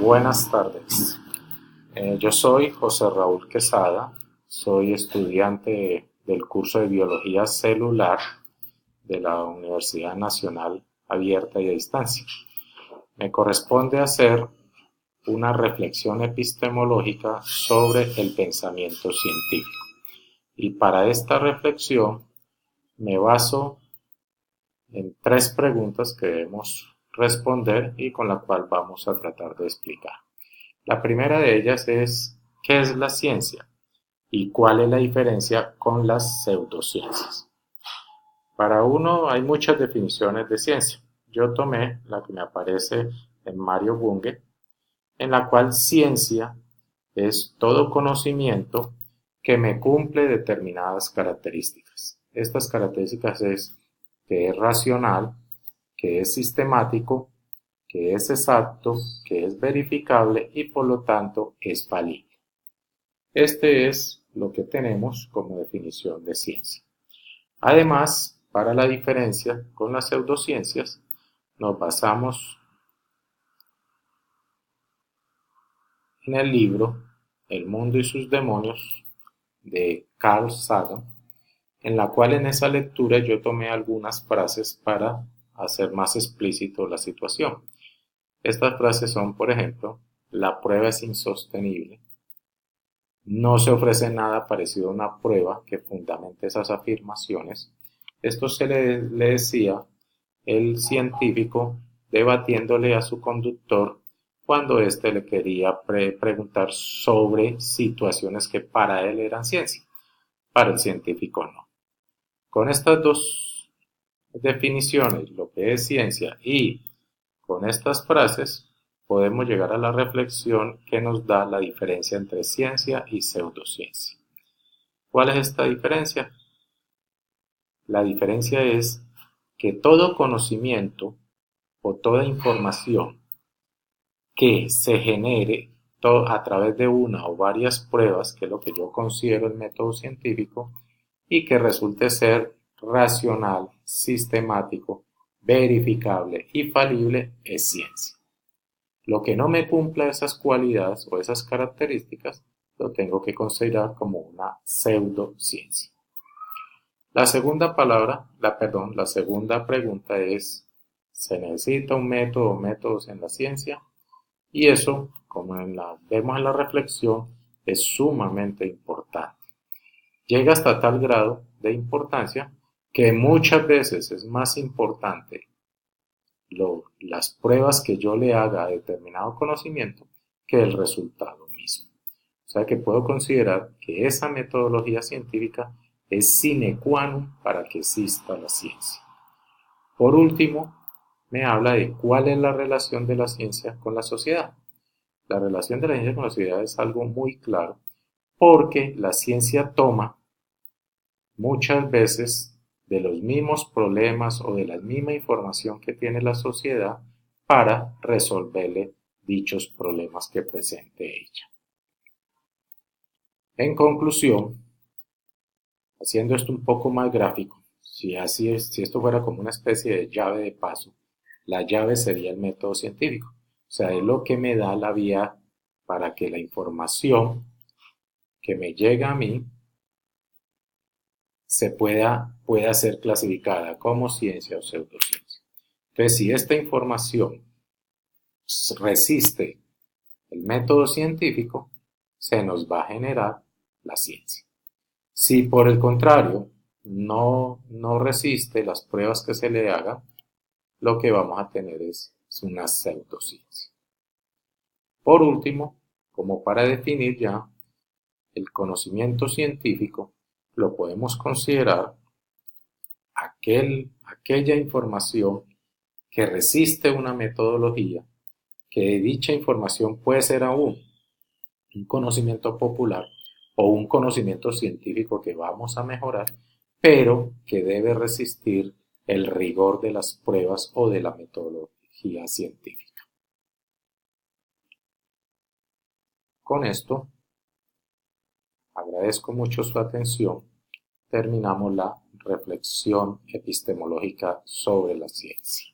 Buenas tardes. Yo soy José Raúl Quesada, soy estudiante del curso de Biología Celular de la Universidad Nacional Abierta y a Distancia. Me corresponde hacer una reflexión epistemológica sobre el pensamiento científico. Y para esta reflexión me baso en 3 preguntas que debemos responder y con la cual vamos a tratar de explicar. La primera de ellas es, ¿qué es la ciencia? ¿Y cuál es la diferencia con las pseudociencias? Para uno hay muchas definiciones de ciencia. Yo tomé la que me aparece en Mario Bunge, en la cual ciencia es todo conocimiento que me cumple determinadas características. Estas características es que es racional, que es sistemático, que es exacto, que es verificable y por lo tanto es falible. Este es lo que tenemos como definición de ciencia. Además, para la diferencia con las pseudociencias, nos basamos en el libro El mundo y sus demonios de Carl Sagan, en la cual en esa lectura yo tomé algunas frases para hacer más explícito la situación. Estas frases son, por ejemplo, la prueba es insostenible, no se ofrece nada parecido a una prueba que fundamente esas afirmaciones. Esto se le decía el científico debatiéndole a su conductor cuando éste le quería preguntar sobre situaciones que para él eran ciencia, para el científico no. Con estas dos definiciones, lo que es ciencia y con estas frases, podemos llegar a la reflexión que nos da la diferencia entre ciencia y pseudociencia. ¿Cuál es esta diferencia? La diferencia es que todo conocimiento o toda información que se genere a través de una o varias pruebas, que es lo que yo considero el método científico, y que resulte ser racional, sistemático, verificable y falible, es ciencia. Lo que no me cumpla esas cualidades o esas características, lo tengo que considerar como una pseudociencia. La segunda pregunta es, ¿se necesita un método o métodos en la ciencia? Y eso, como vemos en la reflexión, es sumamente importante. Llega hasta tal grado de importancia que muchas veces es más importante las pruebas que yo le haga a determinado conocimiento que el resultado mismo. O sea que puedo considerar que esa metodología científica es sine qua non para que exista la ciencia. Por último, me habla de cuál es la relación de la ciencia con la sociedad. La relación de la ciencia con la sociedad es algo muy claro porque la ciencia toma muchas veces de los mismos problemas o de la misma información que tiene la sociedad para resolverle dichos problemas que presente ella. En conclusión, haciendo esto un poco más gráfico, si esto fuera como una especie de llave de paso, la llave sería el método científico. O sea, es lo que me da la vía para que la información que me llega a mí pueda ser clasificada como ciencia o pseudociencia. Entonces, si esta información resiste el método científico, se nos va a generar la ciencia. Si por el contrario no resiste las pruebas que se le hagan, lo que vamos a tener es una pseudociencia. Por último, como para definir ya, el conocimiento científico lo podemos considerar aquella información que resiste una metodología, que dicha información puede ser aún un conocimiento popular o un conocimiento científico que vamos a mejorar, pero que debe resistir el rigor de las pruebas o de la metodología científica. Con esto, agradezco mucho su atención. Terminamos la reflexión epistemológica sobre la ciencia.